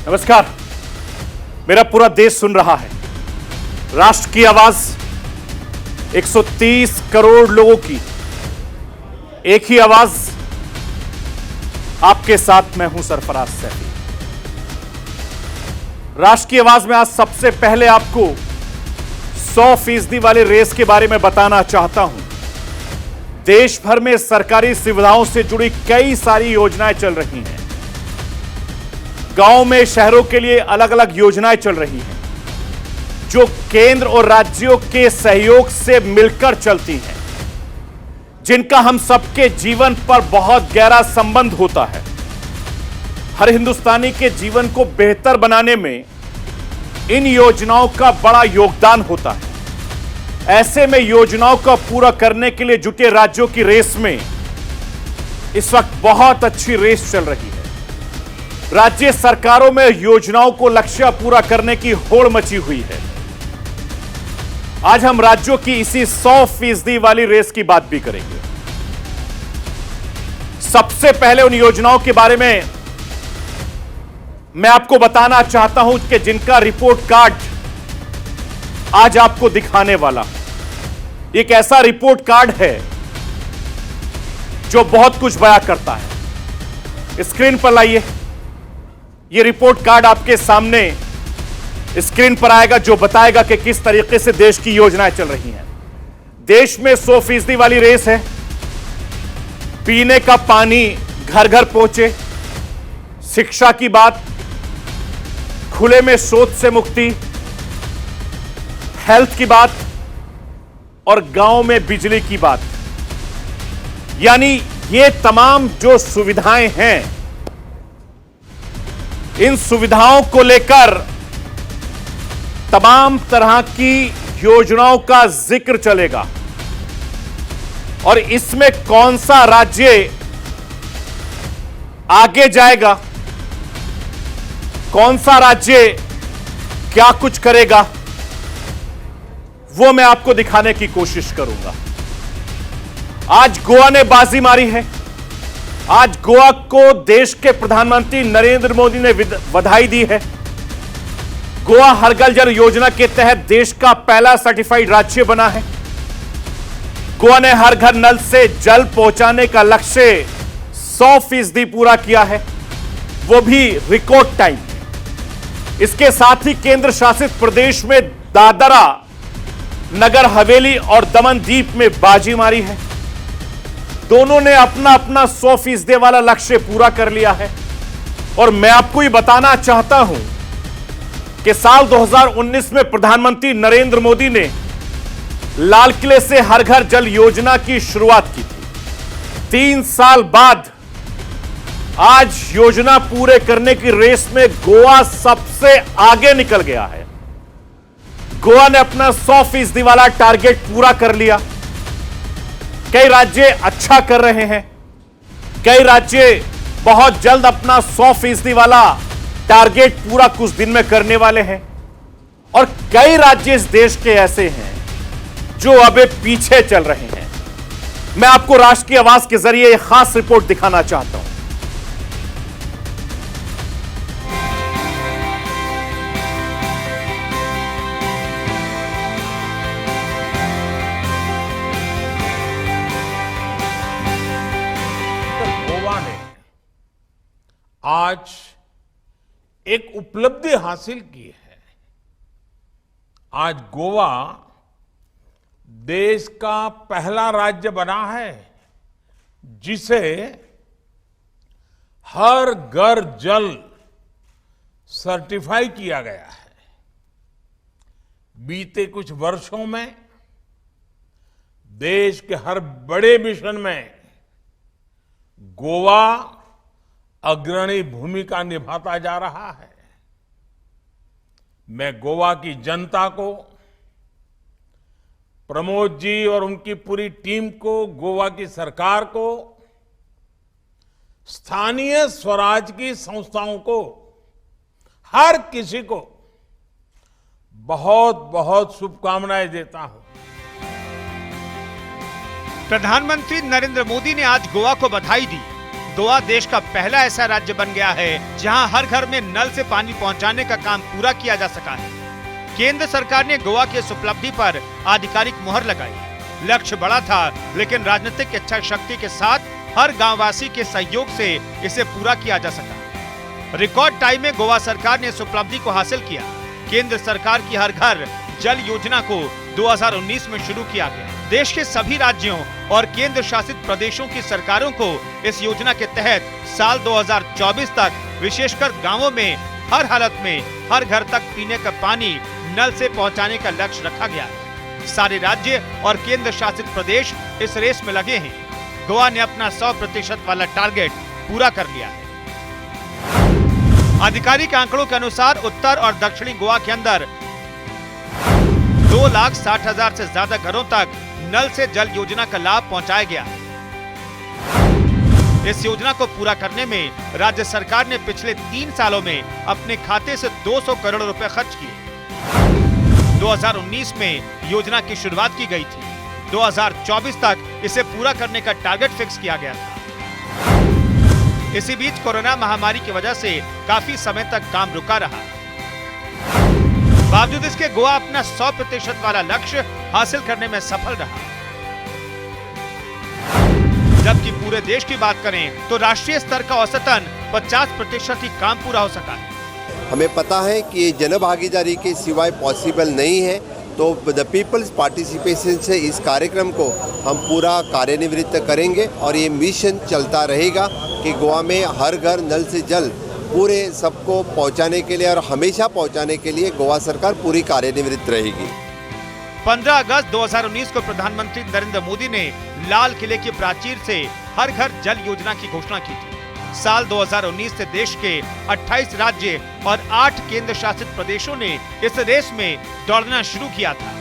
नमस्कार। मेरा पूरा देश सुन रहा है। राष्ट्र की आवाज 130 करोड़ लोगों की एक ही आवाज। आपके साथ मैं हूं सरफराज सैफी। राष्ट्र की आवाज में आज सबसे पहले आपको 100% वाले रेस के बारे में बताना चाहता हूं। देश भर में सरकारी सुविधाओं से जुड़ी कई सारी योजनाएं चल रही हैं। गांव में शहरों के लिए अलग अलग योजनाएं चल रही हैं जो केंद्र और राज्यों के सहयोग से मिलकर चलती हैं, जिनका हम सबके जीवन पर बहुत गहरा संबंध होता है। हर हिंदुस्तानी के जीवन को बेहतर बनाने में इन योजनाओं का बड़ा योगदान होता है। ऐसे में योजनाओं को पूरा करने के लिए जुटे राज्यों की रेस में इस वक्त बहुत अच्छी रेस चल रही है। राज्य सरकारों में योजनाओं को लक्ष्य पूरा करने की होड़ मची हुई है। आज हम राज्यों की इसी 100% वाली रेस की बात भी करेंगे। सबसे पहले उन योजनाओं के बारे में मैं आपको बताना चाहता हूं कि जिनका रिपोर्ट कार्ड आज आपको दिखाने वाला एक ऐसा रिपोर्ट कार्ड है जो बहुत कुछ बयां करता है। स्क्रीन पर लाइए। यह रिपोर्ट कार्ड आपके सामने स्क्रीन पर आएगा जो बताएगा कि किस तरीके से देश की योजनाएं चल रही हैं। देश में 100% वाली रेस है। पीने का पानी घर घर पहुंचे, शिक्षा की बात, खुले में शौच से मुक्ति, हेल्थ की बात और गांव में बिजली की बात। यानी ये तमाम जो सुविधाएं हैं, इन सुविधाओं को लेकर तमाम तरह की योजनाओं का जिक्र चलेगा और इसमें कौन सा राज्य आगे जाएगा, कौन सा राज्य क्या कुछ करेगा, वो मैं आपको दिखाने की कोशिश करूंगा। आज गोवा ने बाजी मारी है। आज गोवा को देश के प्रधानमंत्री नरेंद्र मोदी ने बधाई दी है। गोवा हर घर जल योजना के तहत देश का पहला सर्टिफाइड राज्य बना है। गोवा ने हर घर नल से जल पहुंचाने का लक्ष्य 100% पूरा किया है, वो भी रिकॉर्ड टाइम में। इसके साथ ही केंद्र शासित प्रदेश में दादरा, नगर हवेली और दमन दीव में बाजी मारी है। दोनों ने अपना अपना 100% वाला लक्ष्य पूरा कर लिया है। और मैं आपको ये बताना चाहता हूं कि साल 2019 में प्रधानमंत्री नरेंद्र मोदी ने लाल किले से हर घर जल योजना की शुरुआत की थी। 3 साल बाद आज योजना पूरे करने की रेस में गोवा सबसे आगे निकल गया है। गोवा ने अपना 100% वाला टारगेट पूरा कर लिया। कई राज्य अच्छा कर रहे हैं, कई राज्य बहुत जल्द अपना 100% वाला टारगेट पूरा कुछ दिन में करने वाले हैं और कई राज्य इस देश के ऐसे हैं जो अभी पीछे चल रहे हैं। मैं आपको राष्ट्र की आवाज के जरिए एक खास रिपोर्ट दिखाना चाहता हूं। आज एक उपलब्धि हासिल की है। आज गोवा देश का पहला राज्य बना है जिसे हर घर जल सर्टिफाई किया गया है। बीते कुछ वर्षों में देश के हर बड़े मिशन में गोवा अग्रणी भूमिका निभाता जा रहा है। मैं गोवा की जनता को, प्रमोद जी और उनकी पूरी टीम को, गोवा की सरकार को, स्थानीय स्वराज की संस्थाओं को, हर किसी को बहुत बहुत शुभकामनाएं देता हूं। प्रधानमंत्री नरेंद्र मोदी ने आज गोवा को बधाई दी। गोवा देश का पहला ऐसा राज्य बन गया है जहां हर घर में नल से पानी पहुंचाने का काम पूरा किया जा सका है। केंद्र सरकार ने गोवा की इस उपलब्धि पर आधिकारिक मुहर लगाई। लक्ष्य बड़ा था, लेकिन राजनीतिक इच्छा शक्ति के साथ हर गांववासी के सहयोग से इसे पूरा किया जा सका। रिकॉर्ड टाइम में गोवा सरकार ने इस उपलब्धि को हासिल किया। केंद्र सरकार की हर घर जल योजना को 2019 में शुरू किया गया। देश के सभी राज्यों और केंद्र शासित प्रदेशों की सरकारों को इस योजना के तहत साल 2024 तक विशेषकर गांवों में हर हालत में हर घर तक पीने का पानी नल से पहुंचाने का लक्ष्य रखा गया है। सारे राज्य और केंद्र शासित प्रदेश इस रेस में लगे हैं। गोवा ने अपना 100% वाला टारगेट पूरा कर लिया है। आधिकारिक आंकड़ों के अनुसार उत्तर और दक्षिणी गोवा के अंदर 2,60,000 से ज्यादा घरों तक नल से जल योजना का लाभ पहुंचाया गया है। इस योजना को पूरा करने में राज्य सरकार ने पिछले 3 सालों में अपने खाते से 200 करोड़ रुपए खर्च किए। 2019 में योजना की शुरुआत की गई थी। 2024 तक इसे पूरा करने का टारगेट फिक्स किया गया था। इसी बीच कोरोना महामारी की वजह से काफी समय तक काम रुका रहा। बावजूद इसके गोवा अपना 100% वाला लक्ष्य हासिल करने में सफल रहा। जबकि पूरे देश की बात करें तो राष्ट्रीय स्तर का औसतन 50% ही काम पूरा हो सका है। हमें पता है कि ये जन भागीदारी के सिवाय पॉसिबल नहीं है, तो द पीपल्स पार्टिसिपेशन से इस कार्यक्रम को हम पूरा कार्यान्वित करेंगे और ये मिशन चलता रहेगा कि गोवा में हर घर नल से जल पूरे सबको पहुंचाने के लिए और हमेशा पहुंचाने के लिए गोवा सरकार पूरी कार्यान्वित रहेगी। 15 अगस्त 2019 को प्रधानमंत्री नरेंद्र मोदी ने लाल किले की प्राचीर से हर घर जल योजना की घोषणा की थी। साल 2019 से देश के 28 राज्य और 8 केंद्र शासित प्रदेशों ने इस रेस में दौड़ना शुरू किया था।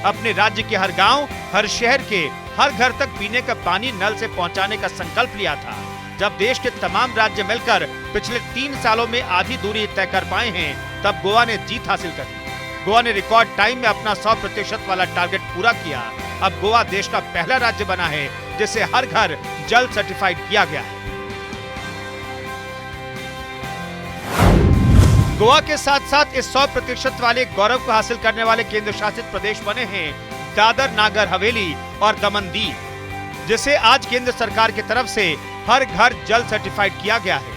अपने राज्य के हर गांव, हर शहर के हर घर तक पीने का पानी नल से पहुंचाने का संकल्प लिया था। जब देश के तमाम राज्य मिलकर पिछले 3 सालों में आधी दूरी तय कर पाए हैं, तब गोवा ने जीत हासिल कर ली। गोवा ने रिकॉर्ड टाइम में अपना 100% वाला टारगेट पूरा किया। अब गोवा देश का पहला राज्य बना है जिसे हर घर जल सर्टिफाइड किया गया है। गोवा के साथ साथ इस 100% वाले गौरव को हासिल करने वाले केंद्र शासित प्रदेश बने हैं दादर नागर हवेली और दमन दीव, जिसे आज केंद्र सरकार की तरफ से हर घर जल सर्टिफाइड किया गया है।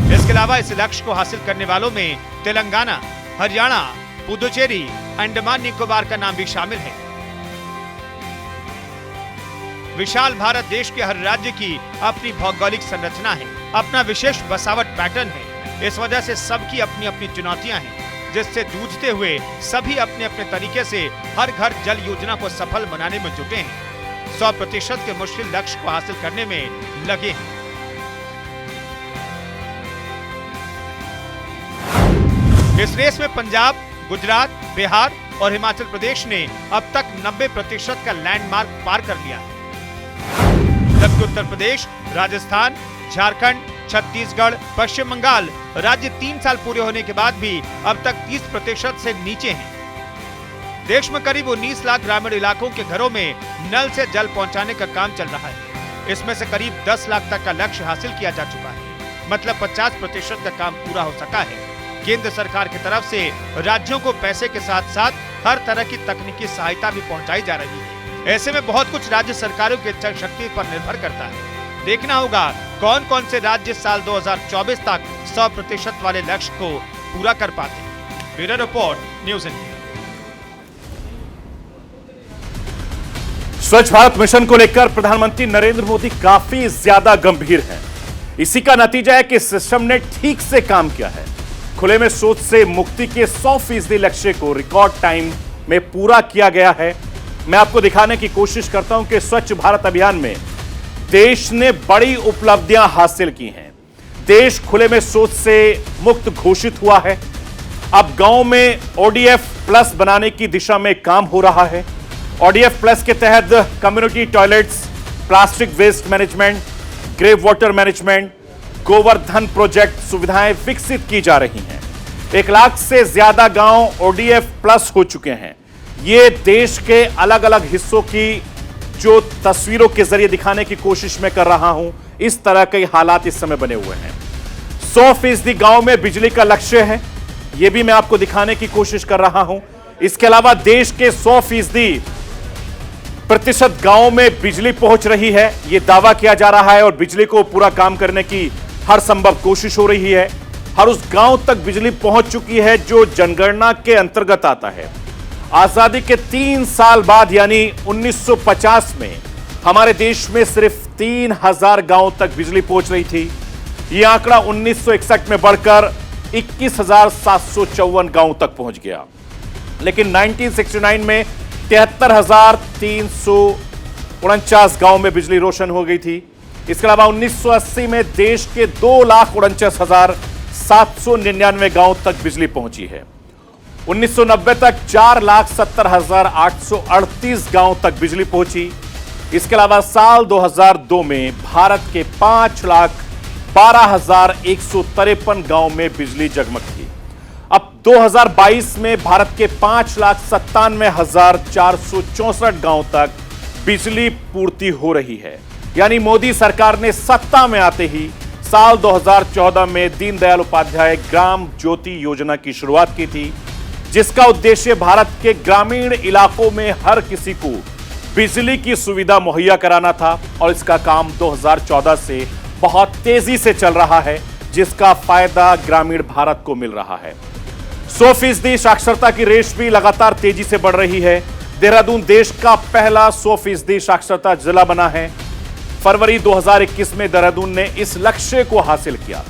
इसके अलावा इस लक्ष्य को हासिल करने वालों में तेलंगाना, हरियाणा, पुदुचेरी, अंडमान निकोबार का नाम भी शामिल है। विशाल भारत देश के हर राज्य की अपनी भौगोलिक संरचना है, अपना विशेष बसावट पैटर्न है। इस वजह से सबकी अपनी अपनी चुनौतियां हैं, जिससे जूझते हुए सभी अपने अपने तरीके से हर घर जल योजना को सफल बनाने में जुटे हैं। 100% के मुश्किल लक्ष्य को हासिल करने में लगे हैं। इस रेस में पंजाब, गुजरात, बिहार और हिमाचल प्रदेश ने अब तक 90% का लैंडमार्क पार कर लिया है। जबकि उत्तर प्रदेश, राजस्थान, झारखंड, छत्तीसगढ़, पश्चिम बंगाल राज्य 3 साल पूरे होने के बाद भी अब तक 30% से नीचे हैं। देश में करीब 19 लाख ग्रामीण इलाकों के घरों में नल से जल पहुंचाने का काम चल रहा है। इसमें से करीब 10 लाख तक का लक्ष्य हासिल किया जा चुका है, मतलब 50% का काम पूरा हो सका है। केंद्र सरकार की तरफ से राज्यों को पैसे के साथ साथ हर तरह की तकनीकी सहायता भी पहुंचाई जा रही है। ऐसे में बहुत कुछ राज्य सरकारों की इच्छा शक्ति पर निर्भर करता है। देखना होगा कौन कौन से राज्य साल 2024 तक 100% वाले लक्ष्य को पूरा कर पाते हैं। Bureau report, news India. स्वच्छ भारत मिशन को लेकर प्रधानमंत्री नरेंद्र मोदी काफी ज्यादा गंभीर हैं। इसी का नतीजा है कि सिस्टम ने ठीक से काम किया है। खुले में शौच से मुक्ति के 100% लक्ष्य को रिकॉर्ड टाइम में पूरा किया गया है। मैं आपको दिखाने की कोशिश करता हूं कि स्वच्छ भारत अभियान में देश ने बड़ी उपलब्धियां हासिल की हैं। देश खुले में शौच से मुक्त घोषित हुआ है। अब गांव में ODF प्लस बनाने की दिशा में काम हो रहा है। ODF प्लस के तहत community toilets, plastic waste management, grey water management, Govardhan project सुविधाएं विकसित की जा रही हैं। 1 लाख से ज्यादा गांव ODF प्लस हो चुके हैं। ये देश के अलग अलग हिस्सों की जो तस्वीरों के जरिए दिखाने की कोशिश मैं कर रहा हूं, इस तरह के हालात इस समय बने हुए हैं। 100% गांव में बिजली का लक्ष्य है, यह भी मैं आपको दिखाने की कोशिश कर रहा हूं। इसके अलावा देश के 100% गांव में बिजली पहुंच रही है, यह दावा किया जा रहा है और बिजली को पूरा काम करने की हर संभव कोशिश हो रही है। हर उस गांव तक बिजली पहुंच चुकी है जो जनगणना के अंतर्गत आता है। आजादी के 3 साल बाद यानी 1950 में हमारे देश में सिर्फ 3000 गांव तक बिजली पहुंच रही थी। यह आंकड़ा 1961 में बढ़कर 21,754 गांव तक पहुंच गया। लेकिन 1969 में 73,349 गांव में बिजली रोशन हो गई थी। इसके अलावा 1980 में देश के 2,49,799 गांव तक बिजली पहुंची है। 1990 तक 4,70,838 गांव तक बिजली पहुंची। इसके अलावा साल 2002 में भारत के 5,12,153 गांव में बिजली जगमग थी। अब 2022 में भारत के 5,97,464 गांव तक बिजली पूर्ति हो रही है। यानी मोदी सरकार ने सत्ता में आते ही साल 2014 में दीनदयाल उपाध्याय ग्राम ज्योति योजना की शुरुआत की थी, जिसका उद्देश्य भारत के ग्रामीण इलाकों में हर किसी को बिजली की सुविधा मुहैया कराना था। और इसका काम 2014 से बहुत तेजी से चल रहा है, जिसका फायदा ग्रामीण भारत को मिल रहा है। 100% साक्षरता की रेस भी लगातार तेजी से बढ़ रही है। देहरादून देश का पहला 100% साक्षरता जिला बना है। फरवरी 2021 में देहरादून ने इस लक्ष्य को हासिल किया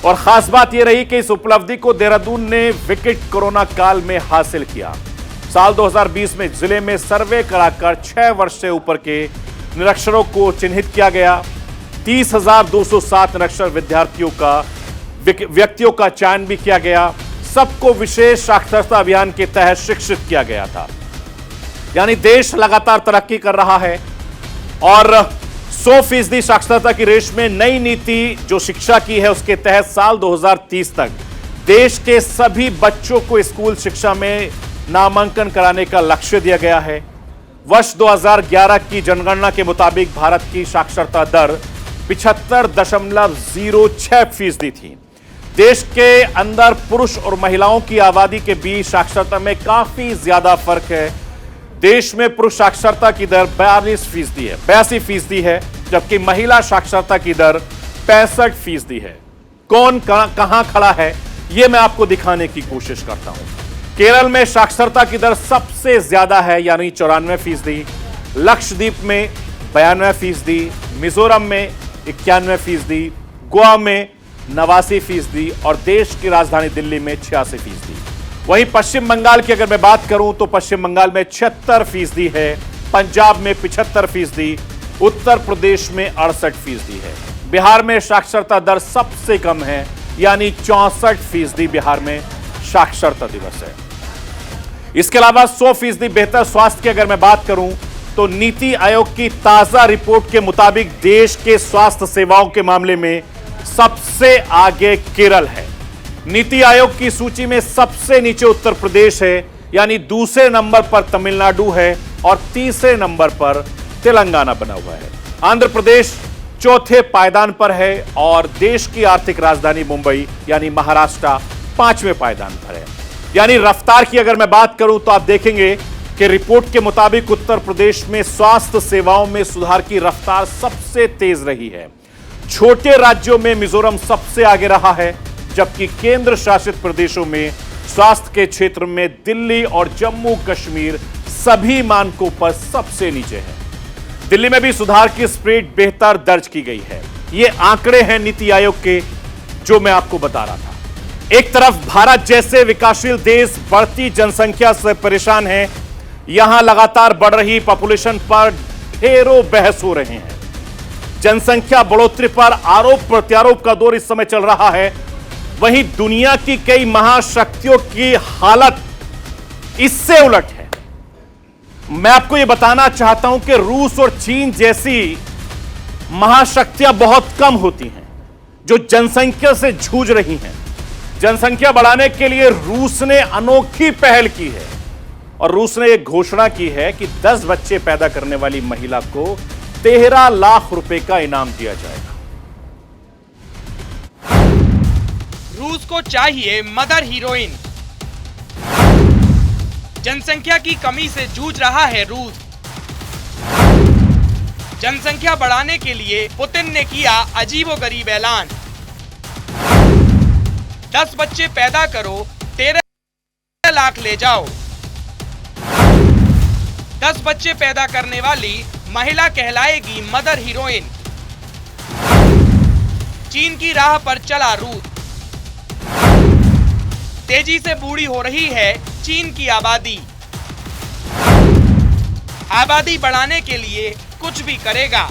और खास बात यह रही कि इस उपलब्धि को देहरादून ने विकट कोरोना काल में हासिल किया। साल 2020 में जिले में सर्वे कराकर 6 वर्ष से ऊपर के निरक्षरों को चिन्हित किया गया। 30,207 निरक्षर व्यक्तियों का चयन भी किया गया। सबको विशेष साक्षरता अभियान के तहत शिक्षित किया गया था। यानी देश लगातार तरक्की कर रहा है और 100% साक्षरता की रेस में नई नीति जो शिक्षा की है, उसके तहत साल 2030 तक देश के सभी बच्चों को स्कूल शिक्षा में नामांकन कराने का लक्ष्य दिया गया है। वर्ष 2011 की जनगणना के मुताबिक भारत की साक्षरता दर 75.06% थी। देश के अंदर पुरुष और महिलाओं की आबादी के बीच साक्षरता में काफी ज्यादा फर्क है। देश में पुरुष साक्षरता की दर 82% है, जबकि महिला साक्षरता की दर 65% है। कौन कहां खड़ा है, यह मैं आपको दिखाने की कोशिश करता हूं। केरल में साक्षरता की दर सबसे ज्यादा है, यानी 94%। लक्षद्वीप में 92%, मिजोरम में 91%, गोवा में 89% और देश की राजधानी दिल्ली में 86%। वहीं पश्चिम बंगाल की अगर मैं बात करूं तो पश्चिम बंगाल में 76% है, पंजाब में 75%, उत्तर प्रदेश में 68% है। बिहार में साक्षरता दर सबसे कम है, यानी 64% बिहार में साक्षरता दिवस है। इसके अलावा 100% बेहतर स्वास्थ्य की अगर मैं बात करूं तो नीति आयोग की ताजा रिपोर्ट के मुताबिक देश के स्वास्थ्य सेवाओं के मामले में सबसे आगे केरल है। नीति आयोग की सूची में सबसे नीचे उत्तर प्रदेश है, यानी दूसरे नंबर पर तमिलनाडु है और तीसरे नंबर पर तेलंगाना बना हुआ है। आंध्र प्रदेश चौथे पायदान पर है और देश की आर्थिक राजधानी मुंबई यानी महाराष्ट्र 5वें पायदान पर है। यानी रफ्तार की अगर मैं बात करूं तो आप देखेंगे कि रिपोर्ट के मुताबिक उत्तर प्रदेश में स्वास्थ्य सेवाओं में सुधार की रफ्तार सबसे तेज रही है। छोटे राज्यों में मिजोरम सबसे आगे रहा है, जबकि केंद्र शासित प्रदेशों में स्वास्थ्य के क्षेत्र में दिल्ली और जम्मू कश्मीर सभी मानकों पर सबसे नीचे है। दिल्ली में भी सुधार की स्पीड बेहतर दर्ज की गई है। ये आंकड़े हैं नीति आयोग के, जो मैं आपको बता रहा था। एक तरफ भारत जैसे विकासशील देश बढ़ती जनसंख्या से परेशान है, यहां लगातार बढ़ रही पॉपुलेशन पर ढेरों बहस हो रहे हैं। जनसंख्या बढ़ोतरी पर आरोप प्रत्यारोप का दौर इस समय चल रहा है। वहीं दुनिया की कई महाशक्तियों की हालत इससे उलट है। मैं आपको यह बताना चाहता हूं कि रूस और चीन जैसी महाशक्तियां बहुत कम होती हैं जो जनसंख्या से जूझ रही हैं। जनसंख्या बढ़ाने के लिए रूस ने अनोखी पहल की है। और रूस ने एक घोषणा की है कि 10 बच्चे पैदा करने वाली महिला को 13 लाख रुपए का इनाम दिया जाएगा। रूस को चाहिए मदर हीरोइन। जनसंख्या की कमी से जूझ रहा है रूस। जनसंख्या बढ़ाने के लिए पुतिन ने किया अजीबोगरीब ऐलान। 10 बच्चे पैदा करो, 13 लाख ले जाओ। 10 बच्चे पैदा करने वाली महिला कहलाएगी मदर हीरोइन। चीन की राह पर चला रूस। तेजी से बूढ़ी हो रही है चीन की आबादी। आबादी बढ़ाने के लिए कुछ भी करेगा।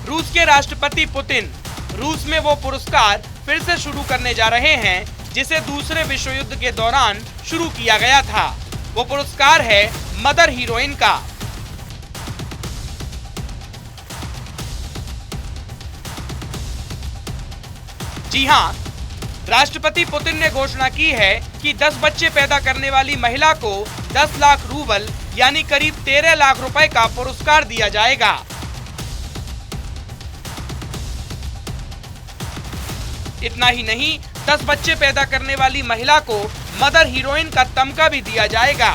रूस के राष्ट्रपति पुतिन रूस में वो पुरस्कार फिर से शुरू करने जा रहे हैं जिसे दूसरे विश्व युद्ध के दौरान शुरू किया गया था। वो पुरस्कार है मदर हीरोइन का। जी हां, राष्ट्रपति पुतिन ने घोषणा की है कि 10 बच्चे पैदा करने वाली महिला को 10 लाख रूबल यानी करीब 13 लाख रुपए का पुरस्कार दिया जाएगा। इतना ही नहीं, 10 बच्चे पैदा करने वाली महिला को मदर हीरोइन का तमगा भी दिया जाएगा।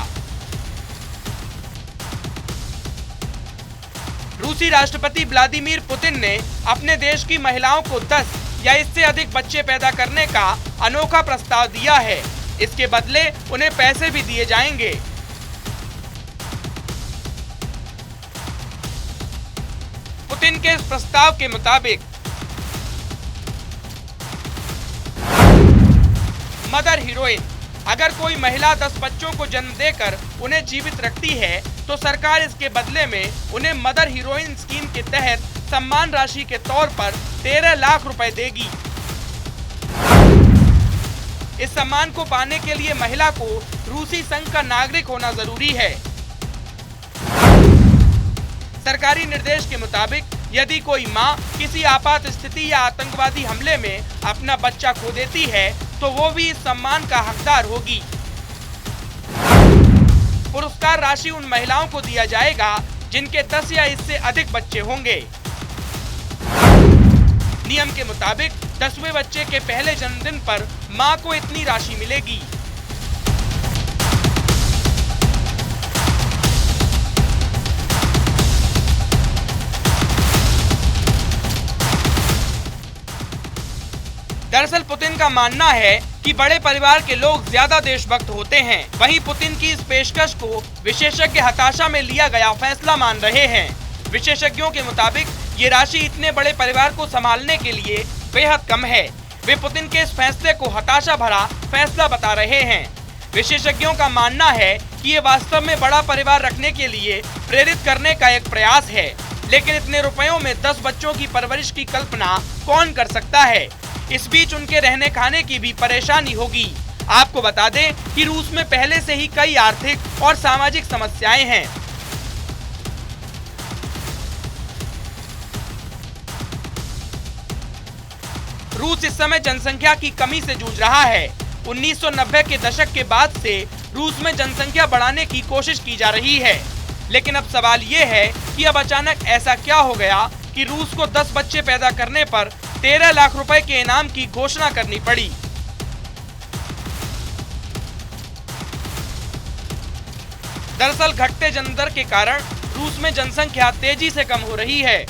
रूसी राष्ट्रपति व्लादिमीर पुतिन ने अपने देश की महिलाओं को 10 या इससे अधिक बच्चे पैदा करने का अनोखा प्रस्ताव दिया है। इसके बदले उन्हें पैसे भी दिए जाएंगे। पुतिन के इस प्रस्ताव के मुताबिक मदर हीरोइन, अगर कोई महिला 10 बच्चों को जन्म देकर उन्हें जीवित रखती है तो सरकार इसके बदले में उन्हें मदर हीरोइन स्कीम के तहत सम्मान राशि के तौर पर 13 लाख रुपए देगी। इस सम्मान को पाने के लिए महिला को रूसी संघ का नागरिक होना जरूरी है। सरकारी निर्देश के मुताबिक यदि कोई मां किसी आपात स्थिति या आतंकवादी हमले में अपना बच्चा खो देती है तो वो भी इस सम्मान का हकदार होगी। पुरस्कार राशि उन महिलाओं को दिया जाएगा जिनके 10 या इससे अधिक बच्चे होंगे। नियम के मुताबिक 10वें बच्चे के पहले जन्मदिन पर मां को इतनी राशि मिलेगी। दरअसल पुतिन का मानना है कि बड़े परिवार के लोग ज्यादा देशभक्त होते हैं। वहीं पुतिन की इस पेशकश को विशेषज्ञ हताशा में लिया गया फैसला मान रहे हैं। विशेषज्ञों के मुताबिक ये राशि इतने बड़े परिवार को संभालने के लिए बेहद कम है। वे पुतिन के इस फैसले को हताशा भरा फैसला बता रहे हैं। विशेषज्ञों का मानना है कि ये वास्तव में बड़ा परिवार रखने के लिए प्रेरित करने का एक प्रयास है, लेकिन इतने रुपयों में 10 बच्चों की परवरिश की कल्पना कौन कर सकता है। इस बीच उनके रहने खाने की भी परेशानी होगी। आपको बता दें कि रूस में पहले से ही कई आर्थिक और सामाजिक समस्याएं हैं। रूस इस समय जनसंख्या की कमी से जूझ रहा है। 1990 के दशक के बाद से रूस में जनसंख्या बढ़ाने की कोशिश की जा रही है, लेकिन अब सवाल ये है कि अब अचानक ऐसा क्या हो गया कि रूस को 10 बच्चे पैदा करने पर 13 लाख रुपए के इनाम की घोषणा करनी पड़ी। दरअसल घटते जन्मदर के कारण रूस में जनसंख्या तेजी से कम हो रही है।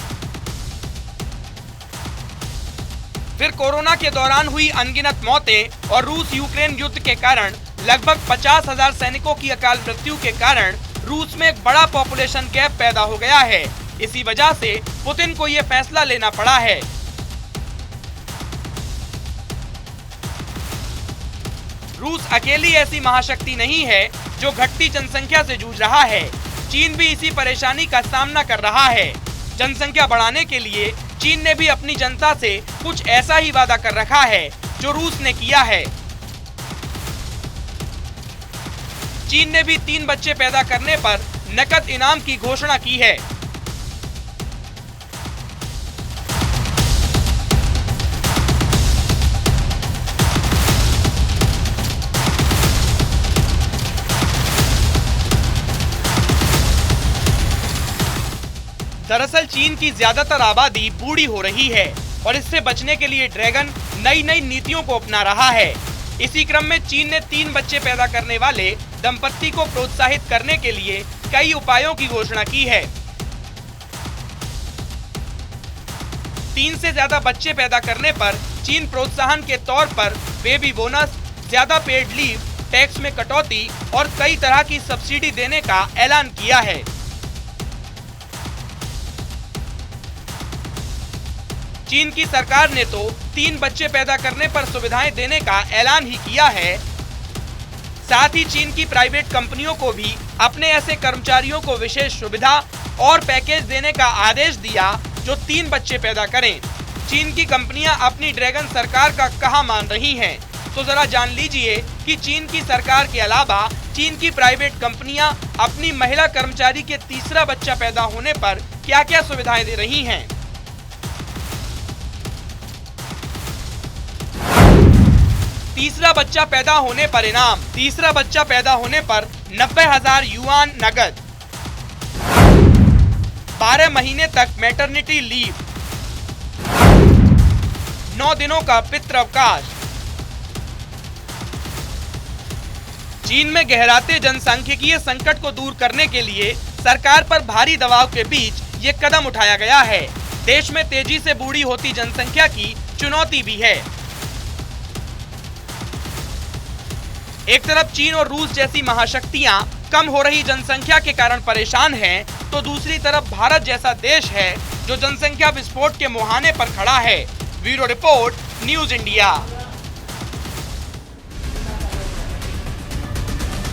फिर कोरोना के दौरान हुई अनगिनत मौतें और रूस यूक्रेन युद्ध के कारण लगभग 50,000 सैनिकों की अकाल मृत्यु के कारण रूस में एक बड़ा पॉपुलेशन गैप पैदा हो गया है। इसी वजह से पुतिन को यह फैसला लेना पड़ा है। रूस अकेली ऐसी महाशक्ति नहीं है जो घटती जनसंख्या से जूझ रहा है। चीन भी इसी परेशानी का सामना कर रहा है। जनसंख्या बढ़ाने के लिए चीन ने भी अपनी जनता से कुछ ऐसा ही वादा कर रखा है जो रूस ने किया है। चीन ने भी 3 बच्चे पैदा करने पर नकद इनाम की घोषणा की है। दरअसल चीन की ज्यादातर आबादी बूढ़ी हो रही है और इससे बचने के लिए ड्रैगन नई नई नीतियों को अपना रहा है। इसी क्रम में चीन ने 3 बच्चे पैदा करने वाले दंपत्ति को प्रोत्साहित करने के लिए कई उपायों की घोषणा की है। 3 से ज्यादा बच्चे पैदा करने पर चीन प्रोत्साहन के तौर पर बेबी बोनस, ज्यादा पेड लीव, टैक्स में कटौती और कई तरह की सब्सिडी देने का ऐलान किया है। चीन की सरकार ने तो 3 बच्चे पैदा करने पर सुविधाएं देने का ऐलान ही किया है। साथ ही चीन की प्राइवेट कंपनियों को भी अपने ऐसे कर्मचारियों को विशेष सुविधा और पैकेज देने का आदेश दिया जो 3 बच्चे पैदा करें। चीन की कंपनियां अपनी ड्रैगन सरकार का कहां मान रही हैं, तो जरा जान लीजिए कि चीन की सरकार के अलावा चीन की प्राइवेट कंपनियां अपनी महिला कर्मचारी के तीसरा बच्चा पैदा होने पर क्या क्या सुविधाएं दे रही हैं। तीसरा बच्चा पैदा होने पर इनाम, तीसरा बच्चा पैदा होने पर 90,000 युआन नगद, 12 महीने तक मैटरनिटी लीव, 9 दिनों का पितृ अवकाश। चीन में गहराते जनसांख्यिकीय संकट को दूर करने के लिए सरकार पर भारी दबाव के बीच ये कदम उठाया गया है। देश में तेजी से बूढ़ी होती जनसंख्या की चुनौती भी है। एक तरफ चीन और रूस जैसी महाशक्तियां कम हो रही जनसंख्या के कारण परेशान हैं, तो दूसरी तरफ भारत जैसा देश है जो जनसंख्या विस्फोट के मुहाने पर खड़ा है। Bureau report, news India.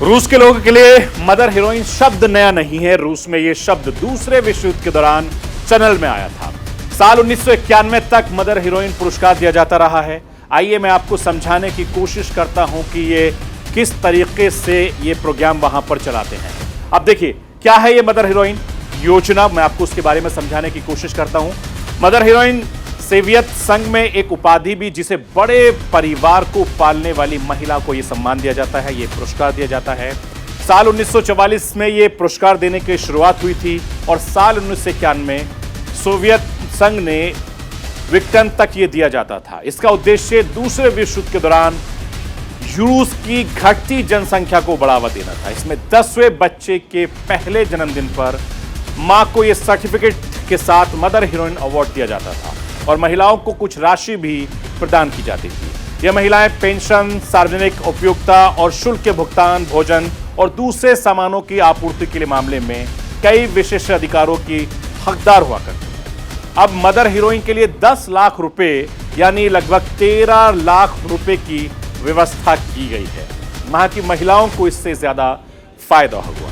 रूस के लोगों के लिए मदर हीरोइन शब्द नया नहीं है। रूस में यह शब्द दूसरे विश्व युद्ध के दौरान चैनल में आया था। साल 1991 तक मदर हीरोइन पुरस्कार दिया जाता रहा है। आइए मैं आपको समझाने की कोशिश करता हूं कि ये किस तरीके से ये प्रोग्राम वहां पर चलाते हैं। अब देखिए क्या है ये मदर हीरोइन योजना, मैं आपको उसके बारे में समझाने की कोशिश करता हूं। मदर हीरोइन सोवियत संघ में एक उपाधि भी, जिसे बड़े परिवार को पालने वाली महिला को यह सम्मान दिया जाता है, ये पुरस्कार दिया जाता है। साल 1944 में ये पुरस्कार देने की शुरुआत हुई थी और साल 1991 में सोवियत संघ ने विक्टन तक ये दिया जाता था। इसका उद्देश्य दूसरे विश्व युद्ध के दौरान रूस की घटती जनसंख्या को बढ़ावा देना था। इसमें 10वें बच्चे के पहले जन्मदिन पर मां को यह सर्टिफिकेट के साथ मदर हीरोइन अवार्ड दिया जाता था और महिलाओं को कुछ राशि भी प्रदान की जाती थी। यह महिलाएं पेंशन, सार्वजनिक उपयोगिता और शुल्क के भुगतान, भोजन और दूसरे सामानों की आपूर्ति के लिए मामले में कई विशेष अधिकारों की हकदार हुआ करती हैं। अब मदर हीरोइन के लिए 10 लाख रुपए यानी लगभग 13 लाख रुपए की व्यवस्था की गई है। वहां की महिलाओं को इससे ज्यादा फायदा हुआ।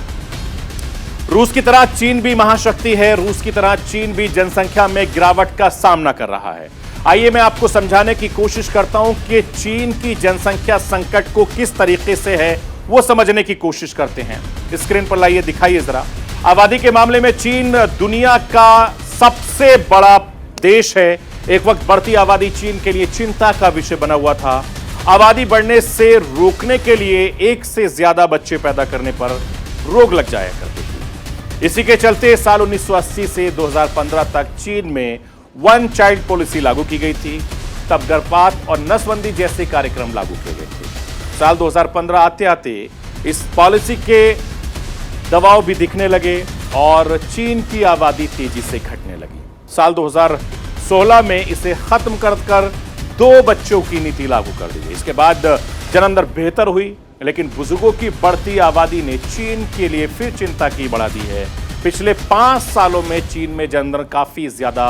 रूस की तरह चीन भी महाशक्ति है। रूस की तरह चीन भी जनसंख्या में गिरावट का सामना कर रहा है। आइए मैं आपको समझाने की कोशिश करता हूं कि चीन की जनसंख्या संकट को किस तरीके से है वो समझने की कोशिश करते हैं। स्क्रीन पर लाइए, दिखाइए जरा। आबादी के मामले में चीन दुनिया का सबसे बड़ा देश है। एक वक्त बढ़ती आबादी चीन के लिए चिंता का विषय बना हुआ था। आबादी बढ़ने से रोकने के लिए एक से ज्यादा बच्चे पैदा करने पर रोक लग जाया करती थी। इसी के चलते साल 1980 से 2015 तक चीन में 1 चाइल्ड पॉलिसी लागू की गई थी। तब गर्भपात और नसबंदी जैसे कार्यक्रम लागू किए गए थे। साल 2015 आते आते इस पॉलिसी के दबाव भी दिखने लगे और चीन की आबादी तेजी से घटने लगी। साल 2016 में इसे खत्म कर 2 बच्चों की नीति लागू कर दी गई। इसके बाद जन्म दर बेहतर हुई, लेकिन बुजुर्गों की बढ़ती आबादी ने चीन के लिए फिर चिंता की बढ़ा दी है। पिछले 5 सालों में चीन में जन्म दर काफी ज्यादा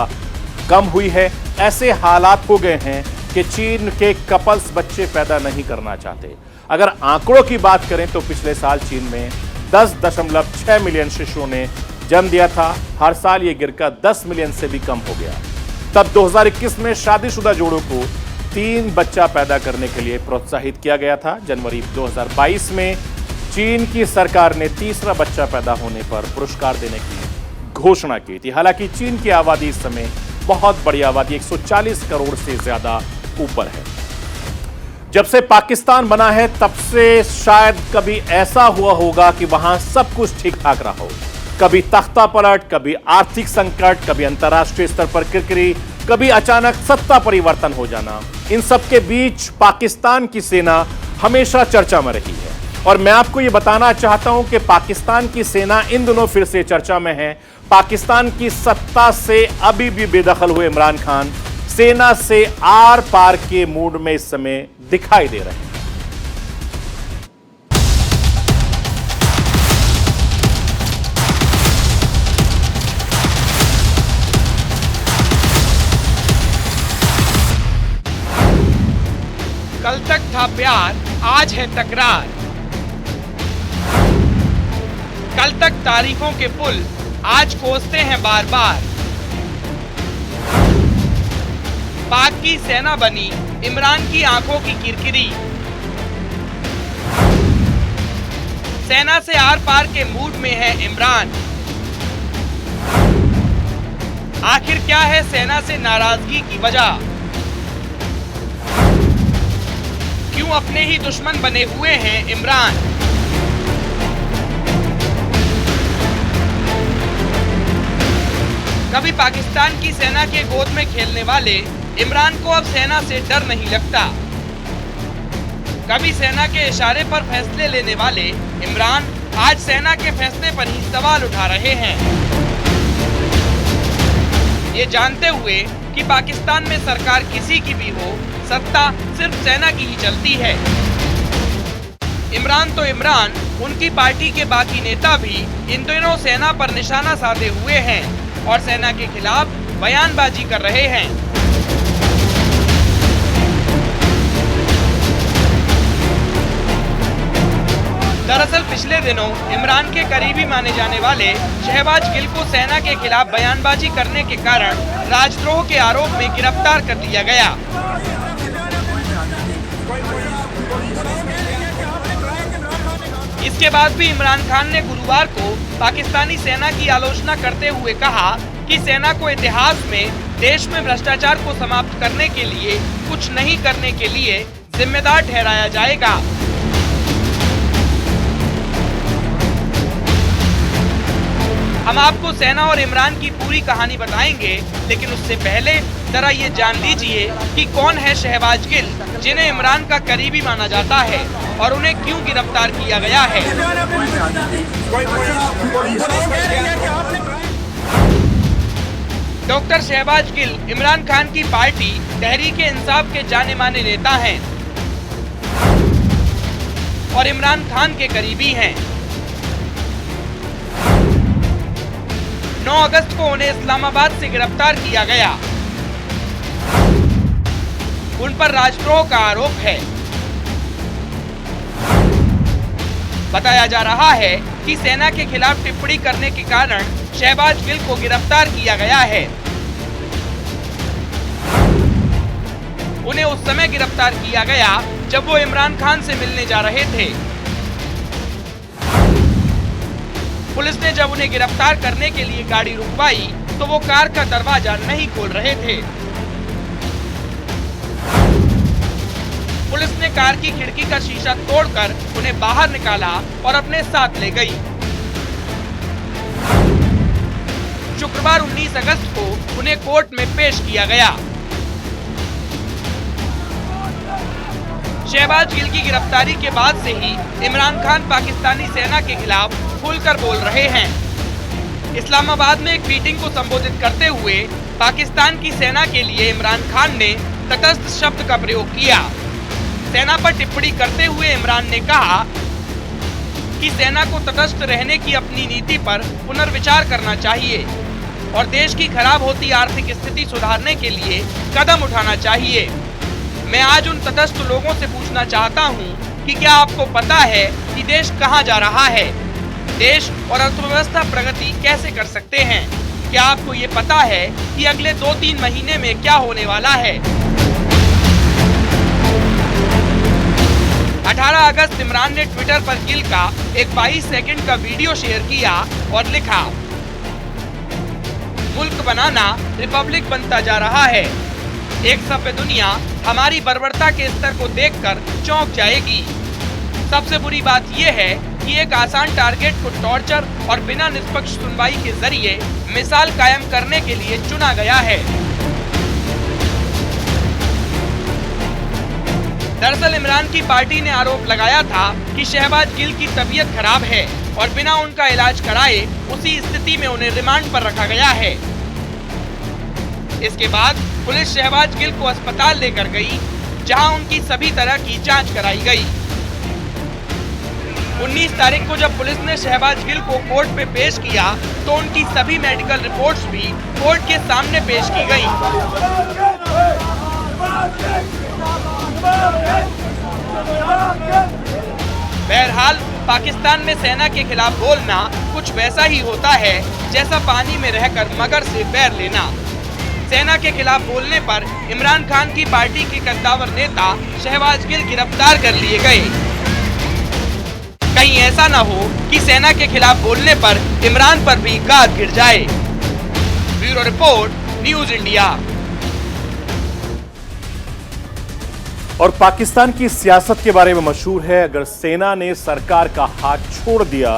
कम हुई है। ऐसे हालात हो गए हैं कि चीन के कपल्स बच्चे पैदा नहीं करना चाहते। अगर आंकड़ों की बात करें तो पिछले साल चीन में 10.6 मिलियन शिशुओं ने जन्म दिया था। हर साल ये गिरकर 10 मिलियन से भी कम हो गया। तब 2021 में शादीशुदा जोड़ों को 3 बच्चा पैदा करने के लिए प्रोत्साहित किया गया था। जनवरी 2022 में चीन की सरकार ने तीसरा बच्चा पैदा होने पर पुरस्कार देने की घोषणा की थी। हालांकि चीन की आबादी इस समय बहुत बड़ी आबादी 140 करोड़ से ज्यादा ऊपर है। जब से पाकिस्तान बना है तब से शायद कभी ऐसा हुआ होगा कि वहां सब कुछ ठीक ठाक रहा हो। कभी तख्ता पलट, कभी आर्थिक संकट, कभी अंतर्राष्ट्रीय स्तर पर किरकिरी, कभी अचानक सत्ता परिवर्तन हो जाना। इन सब के बीच पाकिस्तान की सेना हमेशा चर्चा में रही है और मैं आपको यह बताना चाहता हूं कि पाकिस्तान की सेना इन दिनों फिर से चर्चा में है। पाकिस्तान की सत्ता से अभी भी बेदखल हुए इमरान खान सेना से आर पार के मूड में इस समय दिखाई दे रहे हैं। कल तक था प्यार, आज है तकरार। कल तक तारीफों के पुल, आज कोसते हैं बार बार। पाक की सेना बनी इमरान की आंखों की किरकिरी। सेना से आर पार के मूड में है इमरान। आखिर क्या है सेना से नाराजगी की वजह? क्यों अपने ही दुश्मन बने हुए हैं इमरान? कभी पाकिस्तान की सेना के गोद में खेलने वाले इमरान को अब सेना से डर नहीं लगता। कभी सेना के इशारे पर फैसले लेने वाले इमरान आज सेना के फैसले पर ही सवाल उठा रहे हैं। ये जानते हुए कि पाकिस्तान में सरकार किसी की भी हो, सत्ता सिर्फ सेना की ही चलती है। इमरान तो इमरान, उनकी पार्टी के बाकी नेता भी इन दिनों सेना पर निशाना साधे हुए हैं और सेना के खिलाफ बयानबाजी कर रहे हैं। दरअसल पिछले दिनों इमरान के करीबी माने जाने वाले शहबाज गिल को सेना के खिलाफ बयानबाजी करने के कारण राजद्रोह के आरोप में गिरफ्तार कर लिया गया। इसके बाद भी इमरान खान ने गुरुवार को पाकिस्तानी सेना की आलोचना करते हुए कहा कि सेना को इतिहास में देश में भ्रष्टाचार को समाप्त करने के लिए कुछ नहीं करने के लिए जिम्मेदार ठहराया जाएगा। हम आपको सेना और इमरान की पूरी कहानी बताएंगे, लेकिन उससे पहले जरा ये जान लीजिए कि कौन है शहबाज गिल, जिन्हें इमरान का करीबी माना जाता है और उन्हें क्यों गिरफ्तार किया गया है। डॉक्टर शहबाज गिल इमरान खान की पार्टी तहरीक-ए-इंसाफ के जाने माने नेता हैं और इमरान खान के करीबी हैं। 9 अगस्त को उन्हें इस्लामाबाद से गिरफ्तार किया गया। उन पर राजद्रोह का आरोप है। बताया जा रहा है कि सेना के खिलाफ टिप्पणी करने के कारण शहबाज गिल को गिरफ्तार किया गया है। उन्हें उस समय गिरफ्तार किया गया जब वो इमरान खान से मिलने जा रहे थे। पुलिस ने जब उन्हें गिरफ्तार करने के लिए गाड़ी रुकवाई तो वो कार का दरवाजा नहीं खोल रहे थे। पुलिस ने कार की खिड़की का शीशा तोड़कर उन्हें बाहर निकाला और अपने साथ ले गई। शुक्रवार 19 अगस्त को उन्हें कोर्ट में पेश किया गया। शहबाज गिल की गिरफ्तारी के बाद से ही इमरान खान पाकिस्तानी सेना के खिलाफ खुलकर बोल रहे हैं। इस्लामाबाद में एक मीटिंग को संबोधित करते हुए पाकिस्तान की सेना के लिए इमरान खान ने तटस्थ शब्द का प्रयोग किया। सेना पर टिप्पणी करते हुए इमरान ने कहा कि सेना को तटस्थ रहने की अपनी नीति पर पुनर्विचार करना चाहिए और देश की खराब होती आर्थिक स्थिति सुधारने के लिए कदम उठाना चाहिए। मैं आज उन तटस्थ लोगों से पूछना चाहता हूं कि क्या आपको पता है कि देश कहां जा रहा है? देश और अर्थव्यवस्था प्रगति कैसे कर सकते हैं? क्या आपको ये पता है कि अगले 2-3 महीने में क्या होने वाला है? 18 अगस्त इमरान ने ट्विटर पर गिल का एक 22 सेकंड का वीडियो शेयर किया और लिखा, मुल्क बनाना रिपब्लिक बनता जा रहा है। एक सभ्य दुनिया हमारी बर्बरता के स्तर को देखकर चौंक जाएगी। सबसे बुरी बात यह है कि एक आसान टारगेट को टॉर्चर और बिना निष्पक्ष सुनवाई के जरिए मिसाल कायम करने के लिए चुना गया है। दरअसल इमरान की पार्टी ने आरोप लगाया था कि शहबाज गिल की तबीयत खराब है और बिना उनका इलाज कराए उसी स्थिति में उन्हें रिमांड पर रखा गया है। इसके बाद पुलिस शहबाज गिल को अस्पताल लेकर गई, जहां उनकी सभी तरह की जांच कराई गई। 19 तारीख को जब पुलिस ने शहबाज गिल को कोर्ट में पेश किया तो उनकी सभी मेडिकल रिपोर्ट्स भी कोर्ट के सामने पेश की गई। बहरहाल पाकिस्तान में सेना के खिलाफ बोलना कुछ वैसा ही होता है जैसा पानी में रहकर मगर से बैर लेना। सेना के खिलाफ बोलने पर इमरान खान की पार्टी के कद्दावर नेता शहबाज गिल गिरफ्तार कर लिए गए। कहीं ऐसा न हो कि सेना के खिलाफ बोलने पर इमरान पर भी गाज गिर जाए। Bureau report, news India. और पाकिस्तान की सियासत के बारे में मशहूर है, अगर सेना ने सरकार का हाथ छोड़ दिया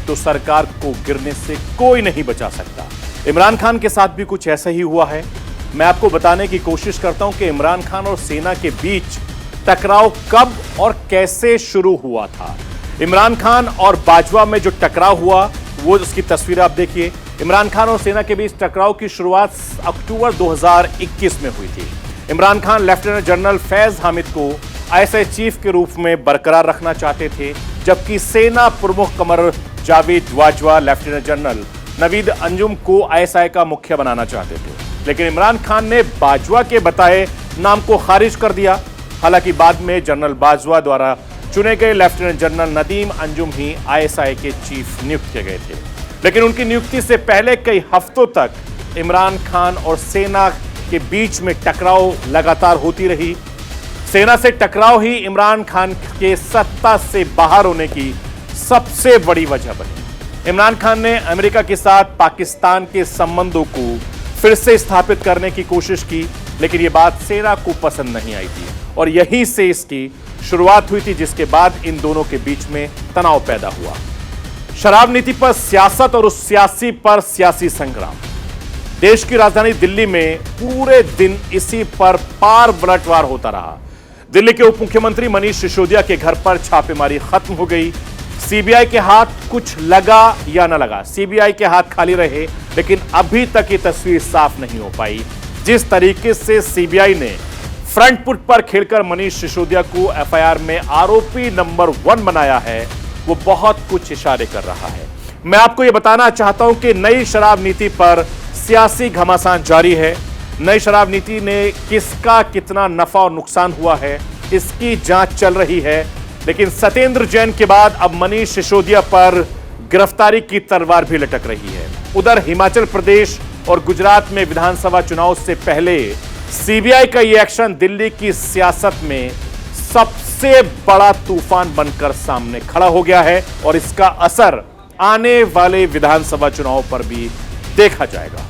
तो सरकार को गिरने से कोई नहीं बचा सकता। इमरान खान के साथ भी कुछ ऐसा ही हुआ है। मैं आपको बताने की कोशिश करता हूं कि इमरान खान और सेना के बीच टकराव कब और कैसे शुरू हुआ था। इमरान खान और बाजवा में जो टकराव हुआ वो उसकी तस्वीर आप देखिए। इमरान खान और सेना के बीच टकराव की शुरुआत अक्टूबर 2021 में हुई थी। इमरान खान लेफ्टिनेंट जनरल फैज हामिद को आईएसआई चीफ के रूप में बरकरार रखना चाहते थे, जबकि सेना प्रमुख कमर जावेद बाजवा लेफ्टिनेंट जनरल नवीद अंजुम को आईएसआई का मुखिया बनाना चाहते थे, लेकिन इमरान खान ने बाजवा के बताए नाम को खारिज कर दिया। हालांकि बाद में जनरल बाजवा द्वारा चुने गए लेफ्टिनेंट जनरल नदीम अंजुम ही आईएसआई के चीफ नियुक्त किए गए थे, लेकिन उनकी नियुक्ति से पहले कई हफ्तों तक इमरान खान और सेना के बीच में टकराव लगातार होती रही। सेना से टकराव ही इमरान खान के सत्ता से बाहर होने की सबसे बड़ी वजह बनी। इमरान खान ने अमेरिका के साथ पाकिस्तान के संबंधों को फिर से स्थापित करने की कोशिश की, लेकिन यह बात सेना को पसंद नहीं आई थी और यहीं से इसकी शुरुआत हुई थी, जिसके बाद इन दोनों के बीच में तनाव पैदा हुआ। शराब नीति पर सियासत और उस सियासी पर सियासी संग्राम। देश की राजधानी दिल्ली में पूरे दिन इसी पर पार पलटवार होता रहा। दिल्ली के उप मुख्यमंत्री मनीष सिसोदिया के घर पर छापेमारी खत्म हो गई। सीबीआई के हाथ कुछ लगा या न लगा, सीबीआई के हाथ खाली रहे, लेकिन अभी तक ये तस्वीर साफ नहीं हो पाई। जिस तरीके से सीबीआई ने फ्रंट फुट पर खेलकर मनीष सिसोदिया को एफआईआर में आरोपी नंबर 1 बनाया है, वो बहुत कुछ इशारे कर रहा है। मैं आपको यह बताना चाहता हूं कि नई शराब नीति पर सियासी घमासान जारी है। नई शराब नीति ने किसका कितना नफा और नुकसान हुआ है, इसकी जांच चल रही है, लेकिन सत्येंद्र जैन के बाद अब मनीष सिसोदिया पर गिरफ्तारी की तलवार भी लटक रही है। उधर हिमाचल प्रदेश और गुजरात में विधानसभा चुनाव से पहले सीबीआई का यह एक्शन दिल्ली की सियासत में सबसे बड़ा तूफान बनकर सामने खड़ा हो गया है और इसका असर आने वाले विधानसभा चुनाव पर भी देखा जाएगा।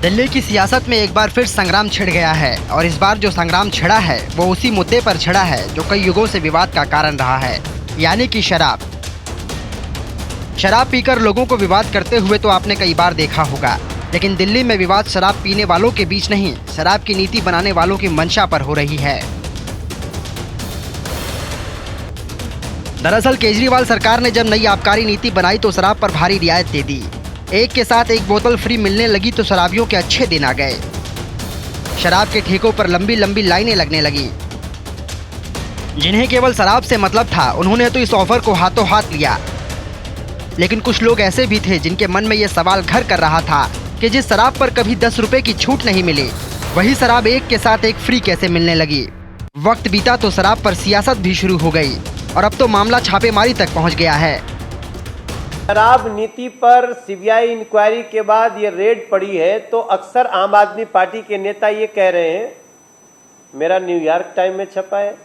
दिल्ली की सियासत में एक बार फिर संग्राम छिड़ गया है और इस बार जो संग्राम छिड़ा है वो उसी मुद्दे पर छिड़ा है जो कई युगों से विवाद का कारण रहा है, यानी कि शराब। शराब पीकर लोगों को विवाद करते हुए तो आपने कई बार देखा होगा, लेकिन दिल्ली में विवाद शराब पीने वालों के बीच नहीं, शराब की नीति बनाने वालों की मंशा पर हो रही है। दरअसल केजरीवाल सरकार ने जब नई आबकारी नीति बनाई तो शराब पर भारी रियायत दे दी। एक के साथ एक बोतल फ्री मिलने लगी तो शराबियों के अच्छे दिन आ गए। शराब के ठेकों पर लंबी लंबी लाइनें लगने लगी। जिन्हें केवल शराब से मतलब था उन्होंने तो इस ऑफर को हाथों हाथ लिया, लेकिन कुछ लोग ऐसे भी थे जिनके मन में यह सवाल घर कर रहा था कि जिस शराब पर कभी 10 रुपए की छूट नहीं मिली, वही शराब एक के साथ एक फ्री कैसे मिलने लगी। वक्त बीता तो शराब पर सियासत भी शुरू हो गई और अब तो मामला छापेमारी तक पहुंच गया है। शराब नीति पर सीबीआई इंक्वायरी के बाद ये रेड पड़ी है, तो अक्सर आम आदमी पार्टी के नेता ये कह रहे हैं, मेरा न्यूयॉर्क टाइम में छपा है,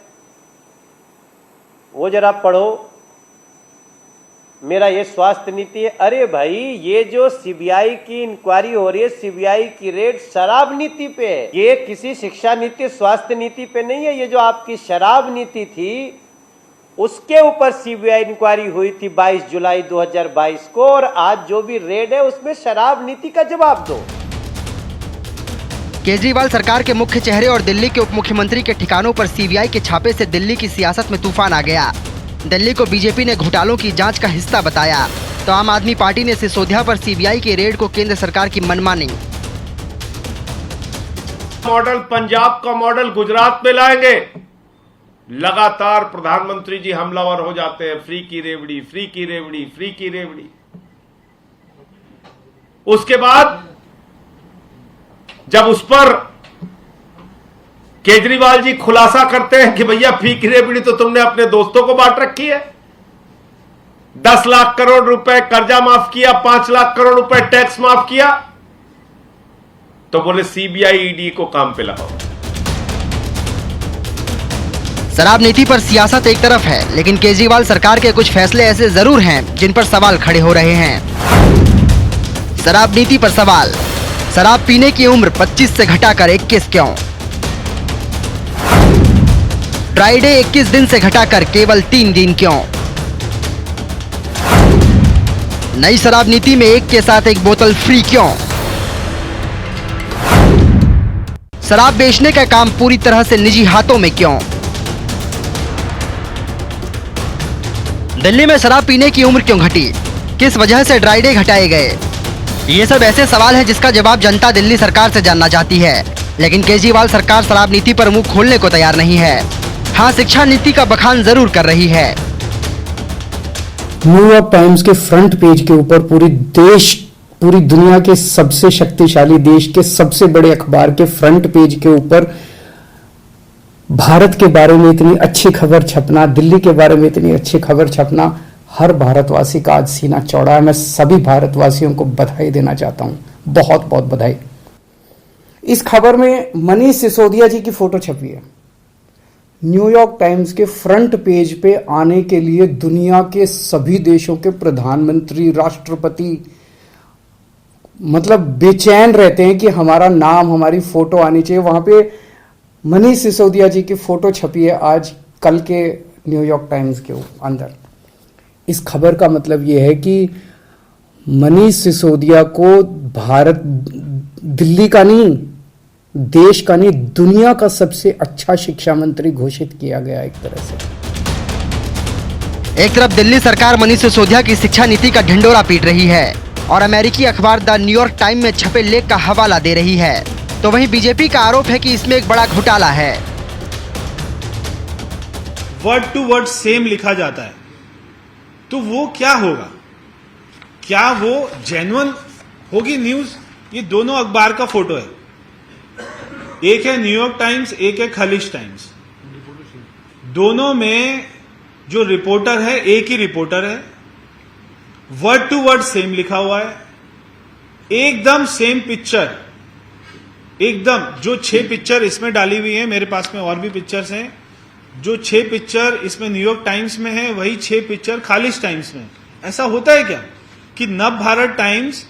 वो जरा पढ़ो, मेरा ये स्वास्थ्य नीति है। अरे भाई, ये जो सीबीआई की इंक्वायरी हो रही है, सीबीआई की रेड शराब नीति पे है, ये किसी शिक्षा नीति, स्वास्थ्य नीति पे नहीं है। ये जो आपकी शराब नीति थी, उसके ऊपर सीबीआई इंक्वायरी हुई थी 22 जुलाई 2022 को, और आज जो भी रेड है उसमें शराब नीति का जवाब दो। केजरीवाल सरकार के मुख्य चेहरे और दिल्ली के उप मुख्यमंत्री के ठिकानों पर सीबीआई के छापे से दिल्ली की सियासत में तूफान आ गया। दिल्ली को बीजेपी ने घोटालों की जांच का हिस्सा बताया, तो आम आदमी पार्टी ने सिसोदिया पर सीबीआई के रेड को केंद्र सरकार की मनमानी। मॉडल पंजाब का मॉडल गुजरात में लाएंगे। लगातार प्रधानमंत्री जी हमलावर हो जाते हैं, फ्री की रेवड़ी, फ्री की रेवड़ी, फ्री की रेवड़ी। उसके बाद जब उस पर केजरीवाल जी खुलासा करते हैं कि भैया फ्री की रेवड़ी तो तुमने अपने दोस्तों को बांट रखी है, 10 लाख करोड़ रुपए कर्जा माफ किया, 5 लाख करोड़ रुपए टैक्स माफ किया, तो बोले सीबीआई ईडी को काम पे लगाओ। शराब नीति पर सियासत एक तरफ है, लेकिन केजरीवाल सरकार के कुछ फैसले ऐसे जरूर हैं जिन पर सवाल खड़े हो रहे हैं। शराब नीति पर सवाल, शराब पीने की उम्र 25 से घटाकर 21 क्यों? ड्राई डे 21 दिन से घटाकर केवल 3 दिन क्यों? नई शराब नीति में एक के साथ एक बोतल फ्री क्यों? शराब बेचने का काम पूरी तरह से निजी हाथों में क्यों? दिल्ली में शराब पीने की उम्र क्यों घटी? किस वजह से ड्राई डे घटाए गए? ये सब ऐसे सवाल हैं जिसका जवाब जनता दिल्ली सरकार से जानना चाहती है, लेकिन केजरीवाल सरकार शराब नीति पर मुंह खोलने को तैयार नहीं है। हाँ, शिक्षा नीति का बखान जरूर कर रही है। न्यूयॉर्क टाइम्स के फ्रंट पेज के ऊपर पूरी दुनिया के सबसे शक्तिशाली देश के सबसे बड़े अखबार के फ्रंट पेज के ऊपर भारत के बारे में इतनी अच्छी खबर छपना, दिल्ली के बारे में इतनी अच्छी खबर छपना, हर भारतवासी का आज सीना चौड़ा है। मैं सभी भारतवासियों को बधाई देना चाहता हूं, बहुत बहुत बधाई। इस खबर में मनीष सिसोदिया जी की फोटो छपी है। न्यूयॉर्क टाइम्स के फ्रंट पेज पे आने के लिए दुनिया के सभी देशों के प्रधानमंत्री, राष्ट्रपति मतलब बेचैन रहते हैं कि हमारा नाम, हमारी फोटो आनी चाहिए। वहां पे मनीष सिसोदिया जी की फोटो छपी है आज कल के न्यूयॉर्क टाइम्स के अंदर। इस खबर का मतलब यह है कि मनीष सिसोदिया को भारत, दिल्ली का नहीं, देश का नहीं, दुनिया का सबसे अच्छा शिक्षा मंत्री घोषित किया गया एक तरह से। एक तरफ दिल्ली सरकार मनीष सिसोदिया की शिक्षा नीति का ढिंडोरा पीट रही है और अमेरिकी अखबार द न्यूयॉर्क टाइम में छपे लेख का हवाला दे रही है, तो वहीं बीजेपी का आरोप है कि इसमें एक बड़ा घोटाला है। वर्ड टू वर्ड सेम लिखा जाता है, तो वो क्या होगा? क्या वो जेन्युइन होगी न्यूज? ये दोनों अखबार का फोटो है, एक है न्यूयॉर्क टाइम्स, एक है खलीज टाइम्स। दोनों में जो रिपोर्टर है एक ही रिपोर्टर है, वर्ड टू वर्ड सेम लिखा हुआ है, एकदम सेम पिक्चर, एकदम। जो 6 पिक्चर इसमें डाली हुई है, मेरे पास में और भी पिक्चर्स हैं, जो 6 पिक्चर इसमें न्यूयॉर्क टाइम्स में है वही 6 पिक्चर खालिज टाइम्स में। ऐसा होता है क्या कि नव भारत टाइम्स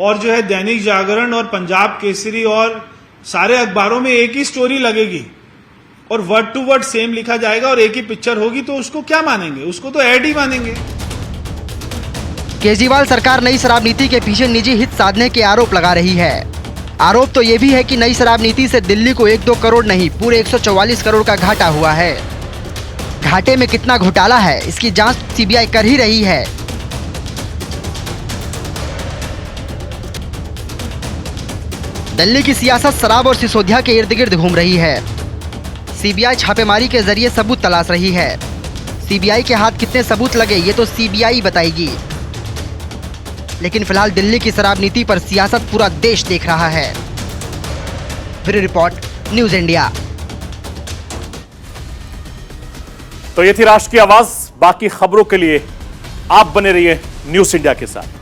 और जो है दैनिक जागरण और पंजाब केसरी और सारे अखबारों में एक ही स्टोरी लगेगी और वर्ड टू वर्ड सेम लिखा जाएगा और एक ही पिक्चर होगी, तो उसको क्या मानेंगे? उसको तो ऐड ही मानेंगे। केजरीवाल सरकार नई शराब नीति के पीछे निजी हित साधने के आरोप लगा रही है। आरोप तो ये भी है कि नई शराब नीति से दिल्ली को 1-2 करोड़ नहीं, पूरे 144 करोड़ का घाटा हुआ है। घाटे में कितना घोटाला है, इसकी जांच सीबीआई कर ही रही है। दिल्ली की सियासत शराब और सिसोदिया के इर्द गिर्द घूम रही है। सीबीआई छापेमारी के जरिए सबूत तलाश रही है। सीबीआई के हाथ कितने सबूत लगे ये तो सीबीआई बताएगी, लेकिन फिलहाल दिल्ली की शराब नीति पर सियासत पूरा देश देख रहा है। Bureau report, news India. तो ये थी राष्ट्र की आवाज। बाकी खबरों के लिए आप बने रहिए न्यूज इंडिया के साथ।